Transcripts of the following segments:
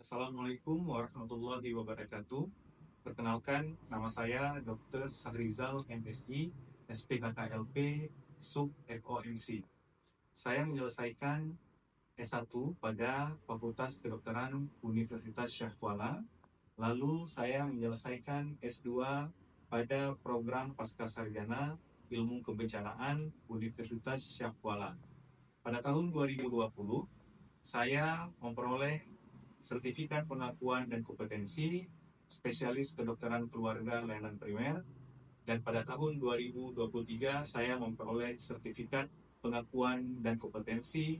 Assalamualaikum warahmatullahi wabarakatuh. Perkenalkan, nama saya Dr. Sahrizal MSI, SPKKLP, Sub FOMC. Saya menyelesaikan S1 pada Fakultas Kedokteran Universitas Syah Kuala. Lalu saya menyelesaikan S2 pada program Pascasarjana Ilmu Kebencanaan Universitas Syah Kuala. Pada tahun 2020, saya memperoleh sertifikat pengakuan dan kompetensi spesialis kedokteran keluarga layanan primer, dan pada tahun 2023 saya memperoleh sertifikat pengakuan dan kompetensi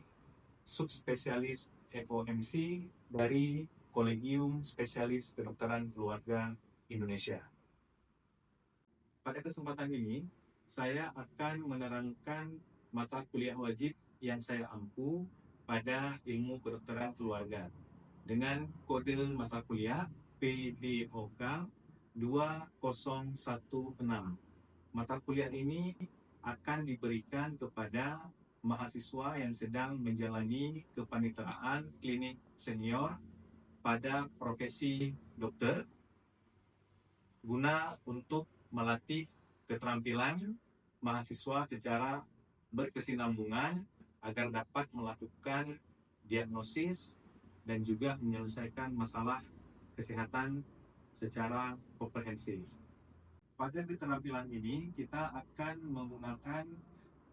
subspesialis FOMC dari Kolegium Spesialis Kedokteran Keluarga Indonesia. Pada kesempatan ini, saya akan menerangkan mata kuliah wajib yang saya ampu pada ilmu kedokteran keluarga dengan kode mata kuliah PDOK 2016. Mata kuliah ini akan diberikan kepada mahasiswa yang sedang menjalani kepaniteraan klinik senior pada profesi dokter guna untuk melatih keterampilan mahasiswa secara berkesinambungan agar dapat melakukan diagnosis dan juga menyelesaikan masalah kesehatan secara komprehensif. Pada keterampilan ini, kita akan menggunakan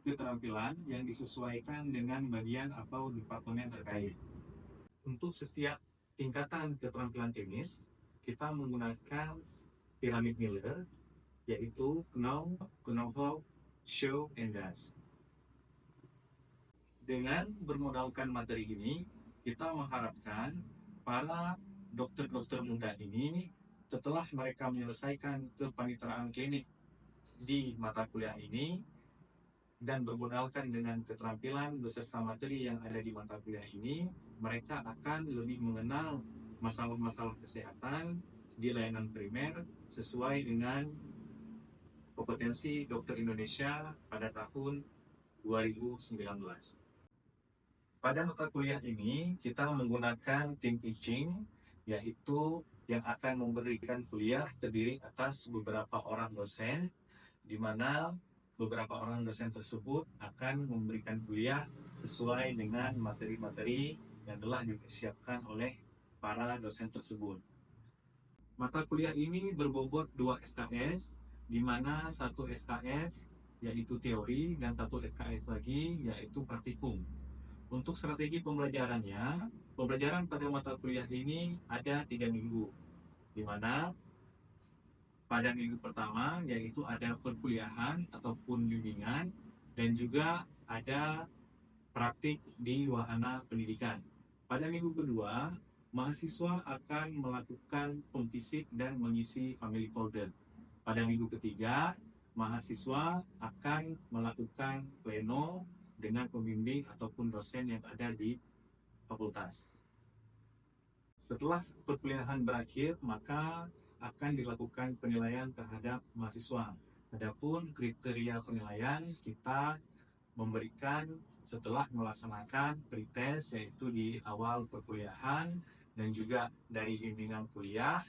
keterampilan yang disesuaikan dengan bagian atau departemen terkait. Untuk setiap tingkatan keterampilan teknis, kita menggunakan piramid Miller, yaitu know, how, show, and does. Dengan bermodalkan materi ini, kita mengharapkan para dokter-dokter muda ini setelah mereka menyelesaikan kepaniteraan klinik di mata kuliah ini dan bermodalkan dengan keterampilan beserta materi yang ada di mata kuliah ini, mereka akan lebih mengenal masalah-masalah kesehatan di layanan primer sesuai dengan kompetensi dokter Indonesia pada tahun 2019. Pada mata kuliah ini, kita menggunakan team teaching, yaitu yang akan memberikan kuliah terdiri atas beberapa orang dosen, di mana beberapa orang dosen tersebut akan memberikan kuliah sesuai dengan materi-materi yang telah disiapkan oleh para dosen tersebut. Mata kuliah ini berbobot 2 SKS, di mana satu SKS yaitu teori dan satu SKS lagi yaitu praktikum. Untuk strategi pembelajarannya, pembelajaran pada mata kuliah ini ada 3 minggu, di mana pada minggu pertama yaitu ada perkuliahan ataupun bimbingan dan juga ada praktik di wahana pendidikan. Pada minggu kedua, mahasiswa akan melakukan pemfisik dan mengisi family folder. Pada minggu ketiga, mahasiswa akan melakukan pleno dengan pembimbing ataupun dosen yang ada di fakultas. Setelah perkuliahan berakhir, maka akan dilakukan penilaian terhadap mahasiswa. Adapun kriteria penilaian kita memberikan setelah melaksanakan pretest, yaitu di awal perkuliahan dan juga dari bimbingan kuliah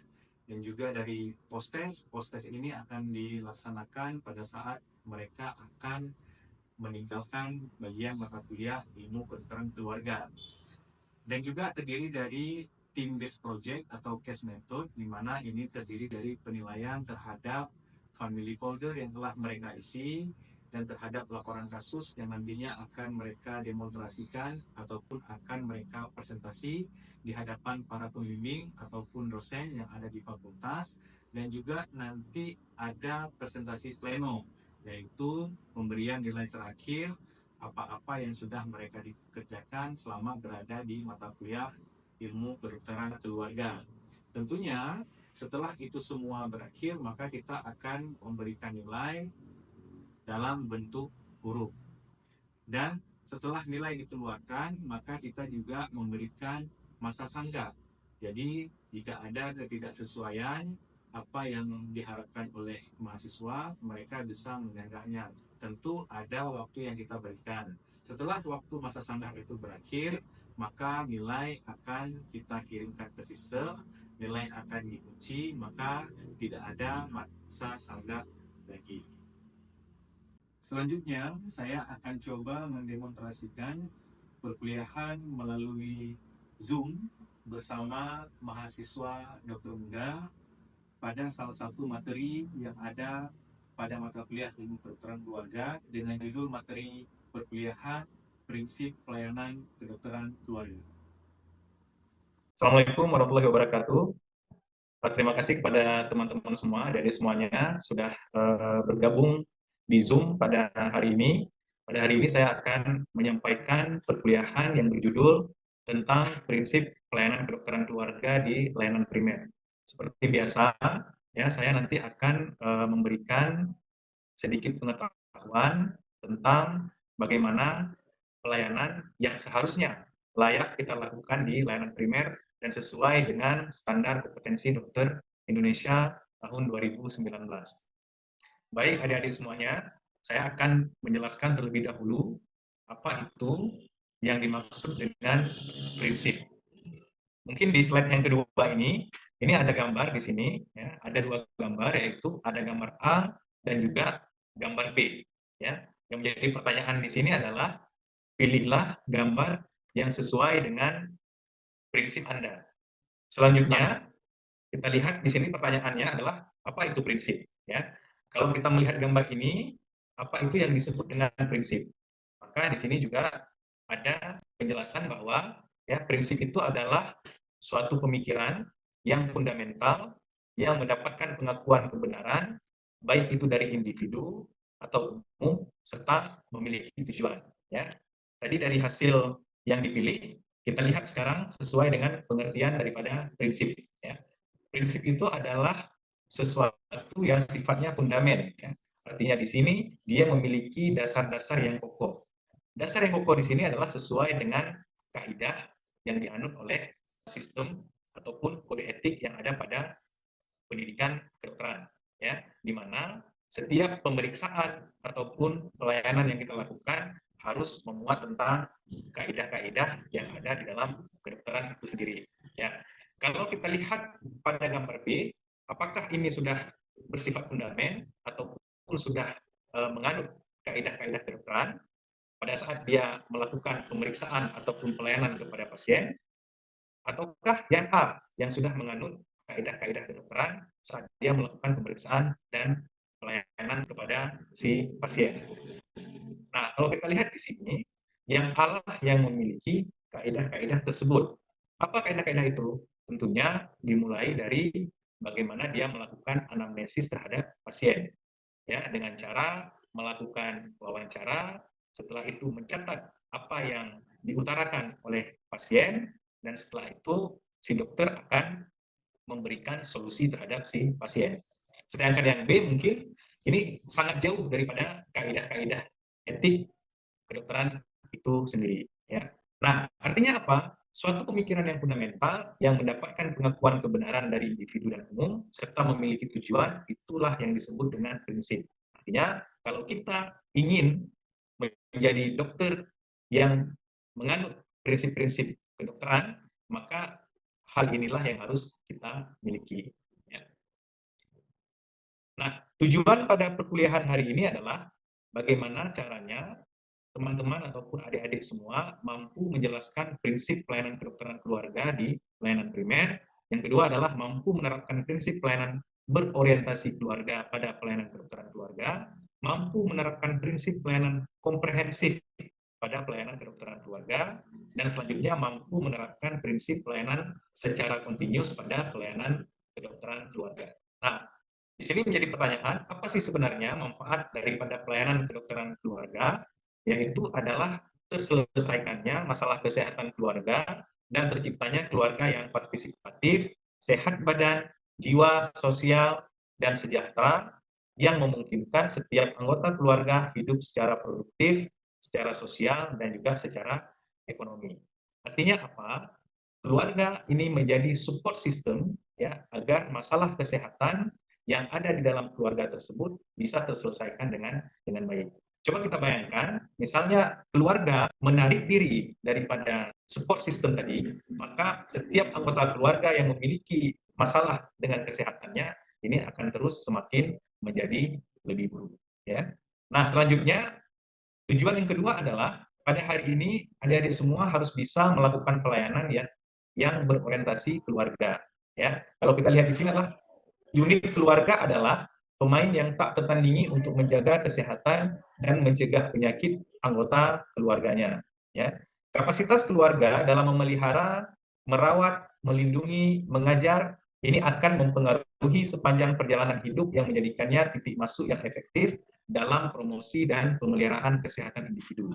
dan juga dari post-test. Post-test ini akan dilaksanakan pada saat mereka akan meninggalkan bagian mata kuliah ilmu kedokteran keluarga. Dan juga terdiri dari team-based project atau case method, di mana ini terdiri dari penilaian terhadap family folder yang telah mereka isi dan terhadap laporan kasus yang nantinya akan mereka demonstrasikan ataupun akan mereka presentasi di hadapan para pembimbing ataupun dosen yang ada di fakultas, dan juga nanti ada presentasi pleno, yaitu pemberian nilai terakhir apa-apa yang sudah mereka dikerjakan selama berada di mata kuliah ilmu kedokteran keluarga. Tentunya setelah itu semua berakhir, maka kita akan memberikan nilai dalam bentuk huruf. Dan setelah nilai dikeluarkan, maka kita juga memberikan masa sanggah. Jadi jika ada ketidaksesuaian apa yang diharapkan oleh mahasiswa, mereka bisa menyanggahnya. Tentu ada waktu yang kita berikan. Setelah waktu masa sanggah itu berakhir, maka nilai akan kita kirimkan ke sistem, nilai akan diuji, maka tidak ada masa sanggah lagi. Selanjutnya, saya akan coba mendemonstrasikan perkuliahan melalui Zoom bersama mahasiswa dokter muda pada salah satu materi yang ada pada mata kuliah ilmu kedokteran keluarga dengan judul materi perkuliahan prinsip pelayanan kedokteran keluarga. Assalamualaikum warahmatullahi wabarakatuh. Terima kasih kepada teman-teman semua dari semuanya sudah bergabung di Zoom pada hari ini. Pada hari ini saya akan menyampaikan perkuliahan yang berjudul tentang prinsip pelayanan kedokteran keluarga di layanan primer. Seperti biasa, ya saya nanti akan memberikan sedikit pengetahuan tentang bagaimana pelayanan yang seharusnya layak kita lakukan di layanan primer dan sesuai dengan standar kompetensi dokter Indonesia tahun 2019. Baik adik-adik semuanya, saya akan menjelaskan terlebih dahulu apa itu yang dimaksud dengan prinsip. Mungkin di slide yang kedua ini ada gambar di sini, ya, ada dua gambar, yaitu ada gambar A dan juga gambar B. Ya. Yang menjadi pertanyaan di sini adalah pilihlah gambar yang sesuai dengan prinsip Anda. Selanjutnya, kita lihat di sini pertanyaannya adalah apa itu prinsip? Ya, kalau kita melihat gambar ini, apa itu yang disebut dengan prinsip? Maka di sini juga ada penjelasan bahwa ya prinsip itu adalah suatu pemikiran yang fundamental yang mendapatkan pengakuan kebenaran baik itu dari individu atau umum serta memiliki tujuan. Ya, tadi dari hasil yang dipilih kita lihat sekarang sesuai dengan pengertian daripada prinsip. Ya. Prinsip itu adalah sesuatu yang sifatnya fundamen. Ya. Artinya di sini dia memiliki dasar-dasar yang kokoh. Dasar yang kokoh di sini adalah sesuai dengan kaidah yang dianut oleh sistem ataupun kode etik yang ada pada pendidikan kedokteran, ya, di mana setiap pemeriksaan ataupun pelayanan yang kita lakukan harus memuat tentang kaidah-kaidah yang ada di dalam kedokteran itu sendiri. Ya, kalau kita lihat pada gambar B, apakah ini sudah bersifat fundament ataupun sudah menganut kaidah-kaidah kedokteran pada saat dia melakukan pemeriksaan ataupun pelayanan kepada pasien, ataukah yang A yang sudah menganut kaidah-kaidah kedokteran saat dia melakukan pemeriksaan dan pelayanan kepada si pasien. Nah, kalau kita lihat di sini, yang A lah yang memiliki kaidah-kaidah tersebut. Apa kaidah-kaidah itu? Tentunya dimulai dari bagaimana dia melakukan anamnesis terhadap pasien, ya, dengan cara melakukan wawancara, setelah itu mencatat apa yang diutarakan oleh pasien, dan setelah itu si dokter akan memberikan solusi terhadap si pasien. Sedangkan yang B mungkin ini sangat jauh daripada kaidah-kaidah etik kedokteran itu sendiri. Ya. Nah, artinya apa? Suatu pemikiran yang fundamental yang mendapatkan pengakuan kebenaran dari individu dan umum serta memiliki tujuan, itulah yang disebut dengan prinsip. Artinya, kalau kita ingin menjadi dokter yang menganut prinsip-prinsip kedokteran, maka hal inilah yang harus kita miliki. Ya. Nah, tujuan pada perkuliahan hari ini adalah bagaimana caranya teman-teman ataupun adik-adik semua mampu menjelaskan prinsip pelayanan kedokteran keluarga di pelayanan primer. Yang kedua adalah mampu menerapkan prinsip pelayanan berorientasi keluarga pada pelayanan kedokteran keluarga, mampu menerapkan prinsip pelayanan komprehensif pada pelayanan kedokteran keluarga, dan selanjutnya mampu menerapkan prinsip pelayanan secara kontinus pada pelayanan kedokteran keluarga. Nah, di sini menjadi pertanyaan, apa sih sebenarnya manfaat daripada pelayanan kedokteran keluarga? Yaitu adalah terselesaikannya masalah kesehatan keluarga dan terciptanya keluarga yang partisipatif, sehat badan, jiwa, sosial, dan sejahtera yang memungkinkan setiap anggota keluarga hidup secara produktif, secara sosial, dan juga secara ekonomi. Artinya apa? Keluarga ini menjadi support system ya agar masalah kesehatan yang ada di dalam keluarga tersebut bisa terselesaikan dengan baik. Coba kita bayangkan, misalnya keluarga menarik diri daripada support system tadi, maka setiap anggota keluarga yang memiliki masalah dengan kesehatannya, ini akan terus semakin menjadi lebih buruk. Ya. Nah, selanjutnya, tujuan yang kedua adalah pada hari ini adik-adik semua harus bisa melakukan pelayanan ya yang berorientasi keluarga. Ya, kalau kita lihat di sini adalah unit keluarga adalah pemain yang tak tertandingi untuk menjaga kesehatan dan mencegah penyakit anggota keluarganya. Ya. Kapasitas keluarga dalam memelihara, merawat, melindungi, mengajar, ini akan mempengaruhi sepanjang perjalanan hidup yang menjadikannya titik masuk yang efektif dalam promosi dan pemeliharaan kesehatan individu.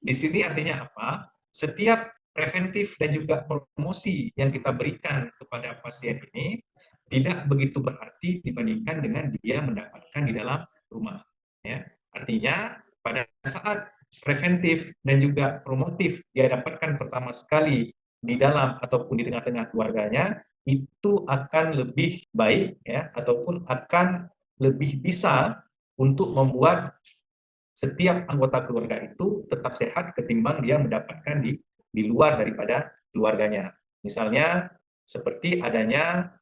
Di sini artinya apa? Setiap preventif dan juga promosi yang kita berikan kepada pasien ini tidak begitu berarti dibandingkan dengan dia mendapatkan di dalam rumah. Ya. Artinya pada saat preventif dan juga promotif dia dapatkan pertama sekali di dalam ataupun di tengah-tengah keluarganya, itu akan lebih baik ya ataupun akan lebih bisa untuk membuat setiap anggota keluarga itu tetap sehat ketimbang dia mendapatkan di luar daripada keluarganya. Misalnya seperti adanya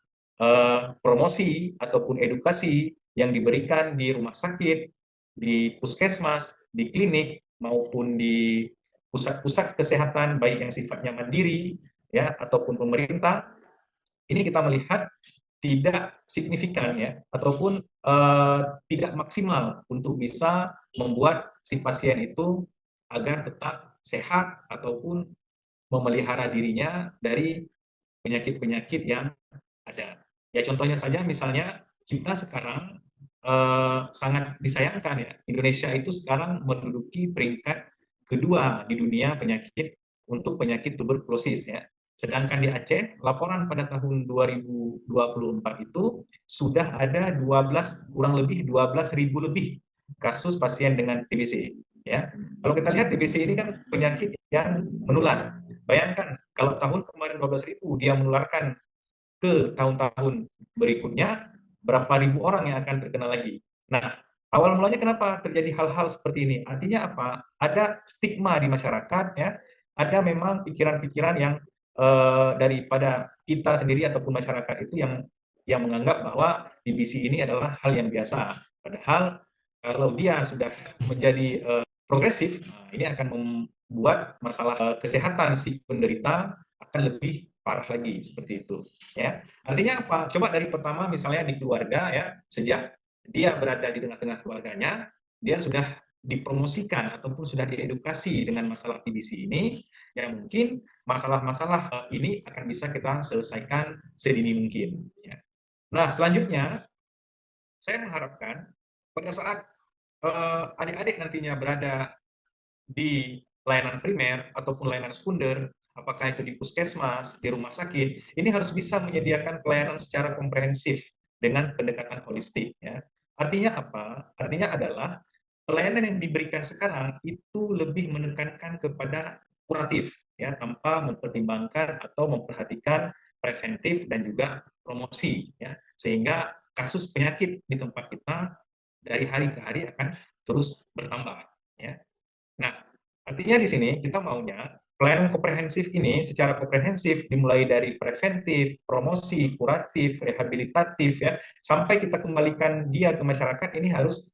promosi ataupun edukasi yang diberikan di rumah sakit, di puskesmas, di klinik maupun di pusat-pusat kesehatan baik yang sifatnya mandiri ya ataupun pemerintah, ini kita melihat tidak signifikan ya ataupun tidak maksimal untuk bisa membuat si pasien itu agar tetap sehat ataupun memelihara dirinya dari penyakit-penyakit yang ada. Ya contohnya saja misalnya kita sekarang sangat disayangkan ya Indonesia itu sekarang menduduki peringkat kedua di dunia penyakit untuk penyakit tuberkulosis ya. Sedangkan di Aceh, laporan pada tahun 2024 itu sudah ada 12 kurang lebih 12.000 lebih kasus pasien dengan TBC ya. Kalau kita lihat TBC ini kan penyakit yang menular. Bayangkan kalau tahun kemarin 12.000 dia menularkan ke tahun-tahun berikutnya, berapa ribu orang yang akan terkena lagi. Nah, awal mulanya kenapa terjadi hal-hal seperti ini? Artinya apa? Ada stigma di masyarakat, ya. Ada memang pikiran-pikiran yang daripada kita sendiri ataupun masyarakat itu yang menganggap bahwa TBC ini adalah hal yang biasa. Padahal kalau dia sudah menjadi progresif, ini akan membuat masalah kesehatan si penderita akan lebih parah lagi seperti itu. Ya, artinya apa? Coba dari pertama misalnya di keluarga ya, sejak dia berada di tengah-tengah keluarganya, dia sudah dipromosikan ataupun sudah diedukasi dengan masalah TBC ini, ya mungkin masalah-masalah ini akan bisa kita selesaikan sedini mungkin. Ya. Nah, selanjutnya saya mengharapkan pada saat adik-adik nantinya berada di layanan primer ataupun layanan sekunder, apakah itu di puskesmas, di rumah sakit, ini harus bisa menyediakan pelayanan secara komprehensif dengan pendekatan holistik. Ya. Artinya apa? Artinya adalah pelayanan yang diberikan sekarang itu lebih menekankan kepada kuratif, ya, tanpa mempertimbangkan atau memperhatikan preventif dan juga promosi, ya, sehingga kasus penyakit di tempat kita dari hari ke hari akan terus bertambah. Ya. Nah, artinya di sini kita maunya pelayanan komprehensif ini secara komprehensif dimulai dari preventif, promosi, kuratif, rehabilitatif ya, sampai kita kembalikan dia ke masyarakat ini harus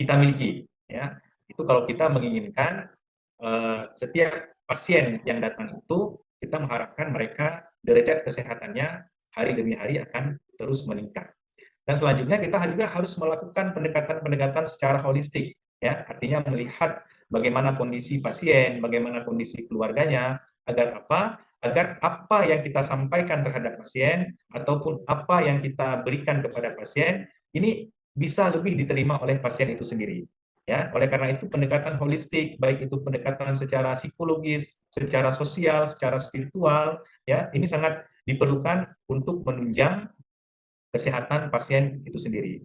kita miliki ya. Itu kalau kita menginginkan setiap pasien yang datang itu kita mengharapkan mereka derajat kesehatannya hari demi hari akan terus meningkat. Dan selanjutnya kita juga harus melakukan pendekatan-pendekatan secara holistik, ya, artinya melihat bagaimana kondisi pasien, bagaimana kondisi keluarganya, agar apa? Agar apa yang kita sampaikan terhadap pasien ataupun apa yang kita berikan kepada pasien ini bisa lebih diterima oleh pasien itu sendiri. Ya, oleh karena itu pendekatan holistik, baik itu pendekatan secara psikologis, secara sosial, secara spiritual, ya, ini sangat diperlukan untuk menunjang kesehatan pasien itu sendiri.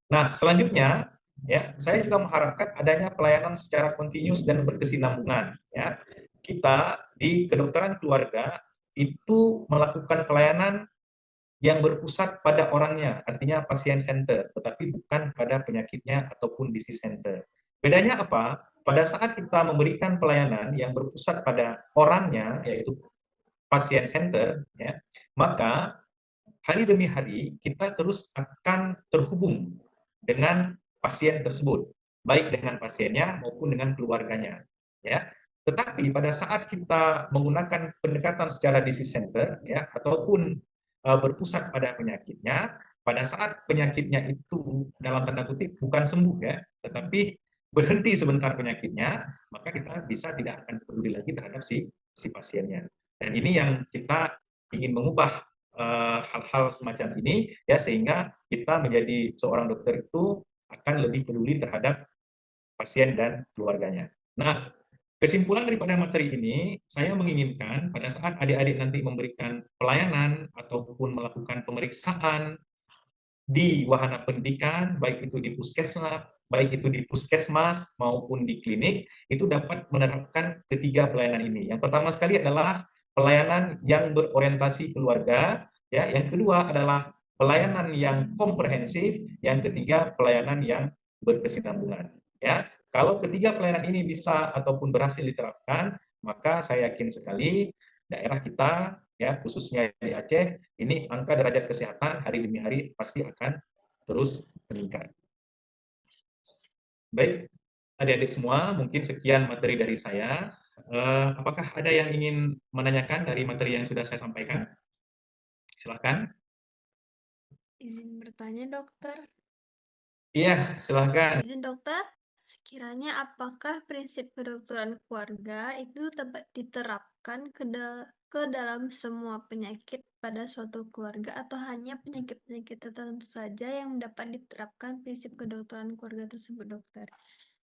Nah, selanjutnya, ya, saya juga mengharapkan adanya pelayanan secara kontinus dan berkesinambungan. Ya, kita di kedokteran keluarga itu melakukan pelayanan yang berpusat pada orangnya, artinya pasien center, tetapi bukan pada penyakitnya ataupun disease center. Bedanya apa? Pada saat kita memberikan pelayanan yang berpusat pada orangnya, yaitu pasien center, ya, maka hari demi hari kita terus akan terhubung dengan pasien tersebut, baik dengan pasiennya maupun dengan keluarganya. Ya, tetapi pada saat kita menggunakan pendekatan secara disease center, ya, ataupun berpusat pada penyakitnya, pada saat penyakitnya itu dalam tanda kutip bukan sembuh, ya, tetapi berhenti sebentar penyakitnya, maka kita bisa tidak akan peduli lagi terhadap si pasiennya. Dan ini yang kita ingin mengubah hal-hal semacam ini, ya, sehingga kita menjadi seorang dokter itu akan lebih peduli terhadap pasien dan keluarganya. Nah, kesimpulan daripada materi ini, saya menginginkan pada saat adik-adik nanti memberikan pelayanan ataupun melakukan pemeriksaan di wahana pendidikan, baik itu di puskesmas, baik itu di puskesmas maupun di klinik, itu dapat menerapkan ketiga pelayanan ini. Yang pertama sekali adalah pelayanan yang berorientasi keluarga, ya. Yang kedua adalah pelayanan yang komprehensif, yang ketiga pelayanan yang berkesinambungan, ya. Kalau ketiga pelayanan ini bisa ataupun berhasil diterapkan, maka saya yakin sekali daerah kita, ya, khususnya di Aceh, ini angka derajat kesehatan hari demi hari pasti akan terus meningkat. Baik, adik-adik semua, mungkin sekian materi dari saya. Apakah ada yang ingin menanyakan dari materi yang sudah saya sampaikan? Silakan. Izin bertanya, dokter. Iya, silakan. Izin dokter, sekiranya apakah prinsip kedokteran keluarga itu dapat diterapkan ke dalam semua penyakit pada suatu keluarga atau hanya penyakit-penyakit tertentu saja yang dapat diterapkan prinsip kedokteran keluarga tersebut, dokter?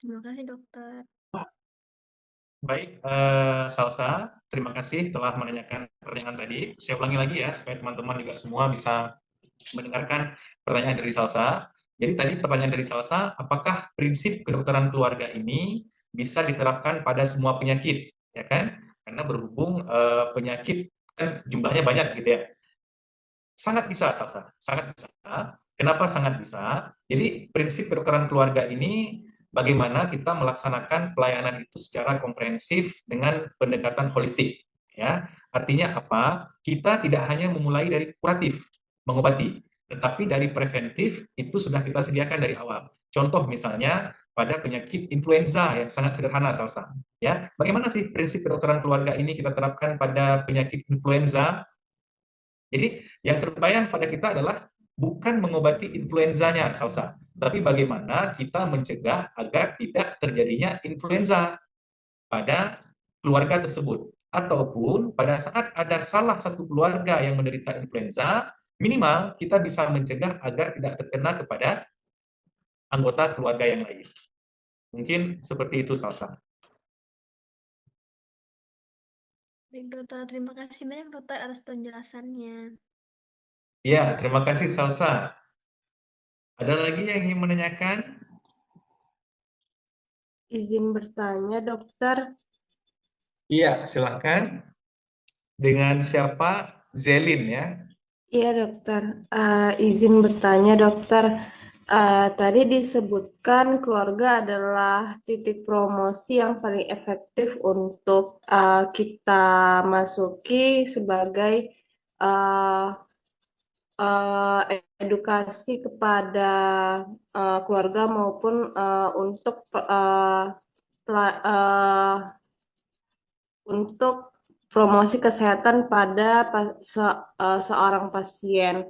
Terima kasih, dokter. Baik, Salsa, terima kasih telah menanyakan pertanyaan tadi. Saya ulangi lagi ya, supaya teman-teman juga semua bisa mendengarkan pertanyaan dari Salsa. Jadi tadi pertanyaan dari Salsa, apakah prinsip kedokteran keluarga ini bisa diterapkan pada semua penyakit, ya kan? Karena berhubung penyakit kan jumlahnya banyak gitu ya. Sangat bisa, Salsa, sangat bisa. Kenapa sangat bisa? Jadi prinsip kedokteran keluarga ini bagaimana kita melaksanakan pelayanan itu secara komprehensif dengan pendekatan holistik, ya. Artinya apa? Kita tidak hanya memulai dari kuratif, mengobati, tetapi dari preventif itu sudah kita sediakan dari awal. Contoh misalnya pada penyakit influenza yang sangat sederhana, Salsa, ya. Bagaimana sih prinsip kedokteran keluarga ini kita terapkan pada penyakit influenza? Jadi yang terbayang pada kita adalah bukan mengobati influenzanya, Salsa, tapi bagaimana kita mencegah agar tidak terjadinya influenza pada keluarga tersebut. Ataupun pada saat ada salah satu keluarga yang menderita influenza, minimal kita bisa mencegah agar tidak terkena kepada anggota keluarga yang lain. Mungkin seperti itu, Salsa. Baik, dokter. Terima kasih banyak, dokter, atas penjelasannya. Ya, terima kasih, Salsa. Ada lagi yang ingin menanyakan? Izin bertanya, dokter. Iya, silahkan. Dengan siapa? Zelin ya. Iya, dokter. Izin bertanya, dokter. Tadi disebutkan keluarga adalah titik promosi yang paling efektif untuk kita masuki sebagai uh, edukasi kepada keluarga maupun untuk promosi kesehatan pada seorang pasien.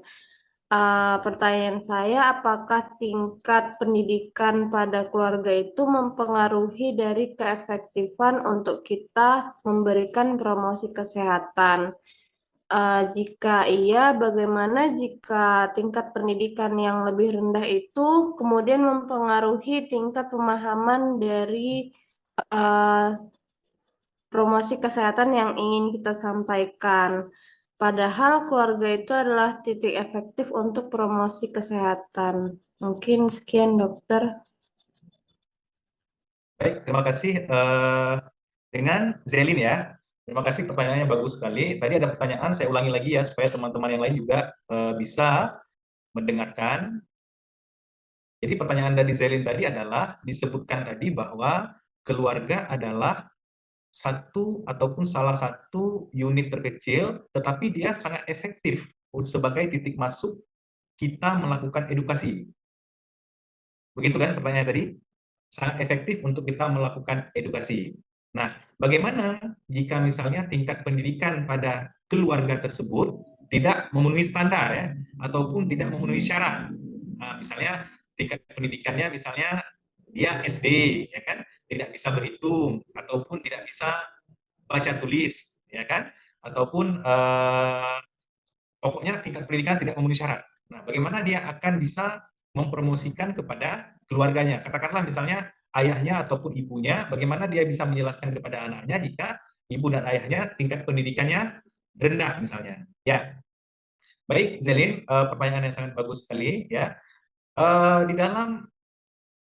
Pertanyaan saya, apakah tingkat pendidikan pada keluarga itu mempengaruhi dari keefektifan untuk kita memberikan promosi kesehatan? Jika iya, bagaimana jika tingkat pendidikan yang lebih rendah itu kemudian mempengaruhi tingkat pemahaman dari promosi kesehatan yang ingin kita sampaikan? Padahal keluarga itu adalah titik efektif untuk promosi kesehatan. Mungkin sekian, dokter. Baik, terima kasih. Dengan Zelin ya. Terima kasih, pertanyaannya bagus sekali. Tadi ada pertanyaan, saya ulangi lagi ya supaya teman-teman yang lain juga bisa mendengarkan. Jadi pertanyaan dari Zelin tadi adalah disebutkan tadi bahwa keluarga adalah satu ataupun salah satu unit terkecil, tetapi dia sangat efektif sebagai titik masuk kita melakukan edukasi. Begitu kan pertanyaan tadi? Sangat efektif untuk kita melakukan edukasi. Nah, bagaimana jika misalnya tingkat pendidikan pada keluarga tersebut tidak memenuhi standar ya, ataupun tidak memenuhi syarat? Nah, misalnya tingkat pendidikannya misalnya dia SD, ya kan, tidak bisa berhitung ataupun tidak bisa baca tulis, ya kan, ataupun pokoknya tingkat pendidikan tidak memenuhi syarat. Nah, bagaimana dia akan bisa mempromosikan kepada keluarganya? Katakanlah misalnya ayahnya ataupun ibunya, bagaimana dia bisa menjelaskan kepada anaknya jika ibu dan ayahnya tingkat pendidikannya rendah misalnya. Ya, baik Zelin, pertanyaan yang sangat bagus sekali ya. Di dalam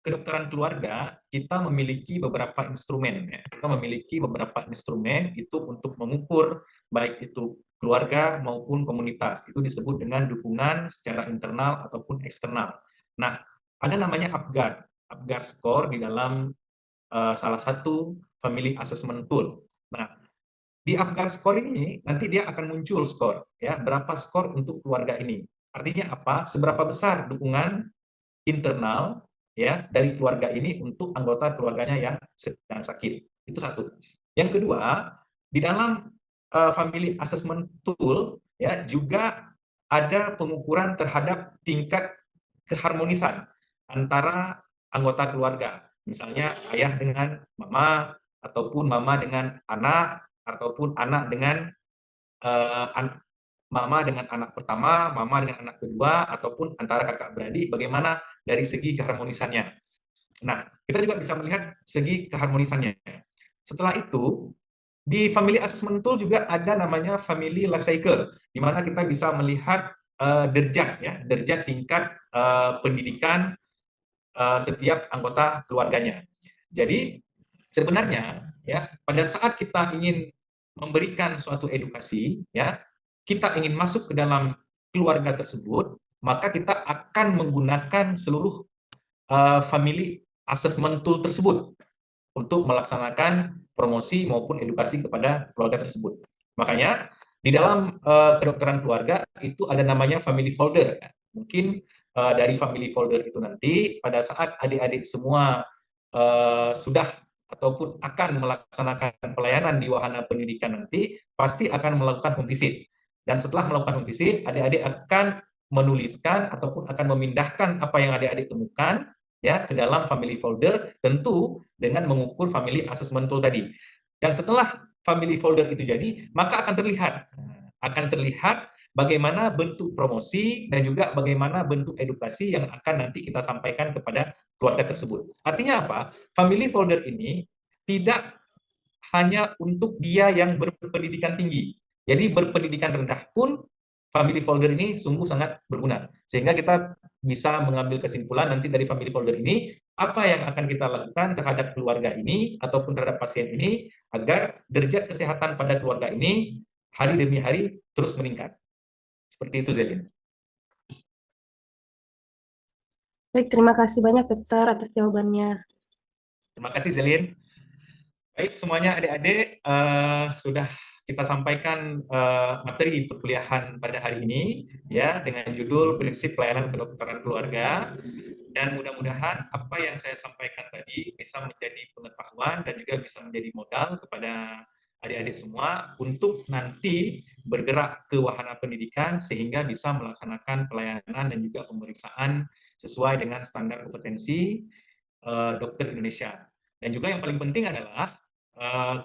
kedokteran keluarga kita memiliki beberapa instrumen ya. Kita memiliki beberapa instrumen itu untuk mengukur baik itu keluarga maupun komunitas. Itu disebut dengan dukungan secara internal ataupun eksternal. Nah, ada namanya Apgar score di dalam salah satu family assessment tool. Nah, di Apgar score ini nanti dia akan muncul skor ya, berapa skor untuk keluarga ini. Artinya apa? Seberapa besar dukungan internal ya dari keluarga ini untuk anggota keluarganya yang sedang sakit. Itu satu. Yang kedua, di dalam family assessment tool ya juga ada pengukuran terhadap tingkat keharmonisan antara anggota keluarga. Misalnya ayah dengan mama ataupun mama dengan anak ataupun anak dengan mama dengan anak pertama, mama dengan anak kedua, ataupun antara kakak beradik, bagaimana dari segi keharmonisannya. Nah, kita juga bisa melihat segi keharmonisannya. Setelah itu, di family assessment tool juga ada namanya family life cycle, di mana kita bisa melihat derajat ya, derajat tingkat pendidikan setiap anggota keluarganya. Jadi sebenarnya ya pada saat kita ingin memberikan suatu edukasi ya, kita ingin masuk ke dalam keluarga tersebut, maka kita akan menggunakan seluruh family assessment tool tersebut untuk melaksanakan promosi maupun edukasi kepada keluarga tersebut. Makanya di dalam kedokteran keluarga itu ada namanya family folder. Mungkin dari family folder itu nanti pada saat adik-adik semua sudah ataupun akan melaksanakan pelayanan di wahana pendidikan nanti, pasti akan melakukan home visit. Dan setelah melakukan home visit, adik-adik akan menuliskan ataupun akan memindahkan apa yang adik-adik temukan ya ke dalam family folder, tentu dengan mengukur family assessment tool tadi. Dan setelah family folder itu jadi, maka akan terlihat bagaimana bentuk promosi dan juga bagaimana bentuk edukasi yang akan nanti kita sampaikan kepada keluarga tersebut. Artinya apa? Family folder ini tidak hanya untuk dia yang berpendidikan tinggi. Jadi berpendidikan rendah pun family folder ini sungguh sangat berguna. Sehingga kita bisa mengambil kesimpulan nanti dari family folder ini, apa yang akan kita lakukan terhadap keluarga ini ataupun terhadap pasien ini agar derajat kesehatan pada keluarga ini hari demi hari terus meningkat. Seperti itu, Zelin. Baik, terima kasih banyak dokter atas jawabannya. Terima kasih, Zelin. Baik, semuanya adik-adik, sudah kita sampaikan materi perkuliahan pada hari ini ya dengan judul Prinsip Pelayanan Kedokteran Keluarga, dan mudah-mudahan apa yang saya sampaikan tadi bisa menjadi pengetahuan dan juga bisa menjadi modal kepada adik-adik semua untuk nanti bergerak ke wahana pendidikan sehingga bisa melaksanakan pelayanan dan juga pemeriksaan sesuai dengan standar kompetensi dokter Indonesia. Dan juga yang paling penting adalah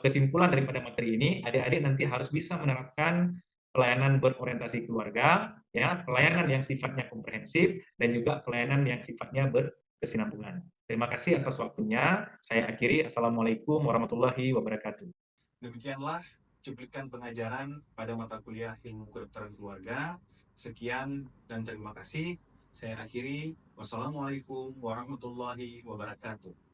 kesimpulan daripada materi ini, adik-adik nanti harus bisa menerapkan pelayanan berorientasi keluarga, ya, pelayanan yang sifatnya komprehensif, dan juga pelayanan yang sifatnya berkesinambungan. Terima kasih atas waktunya. Saya akhiri. Assalamualaikum warahmatullahi wabarakatuh. Demikianlah cuplikan pengajaran pada mata kuliah Ilmu Kedokteran Keluarga. Sekian dan terima kasih. Saya akhiri. Wassalamualaikum warahmatullahi wabarakatuh.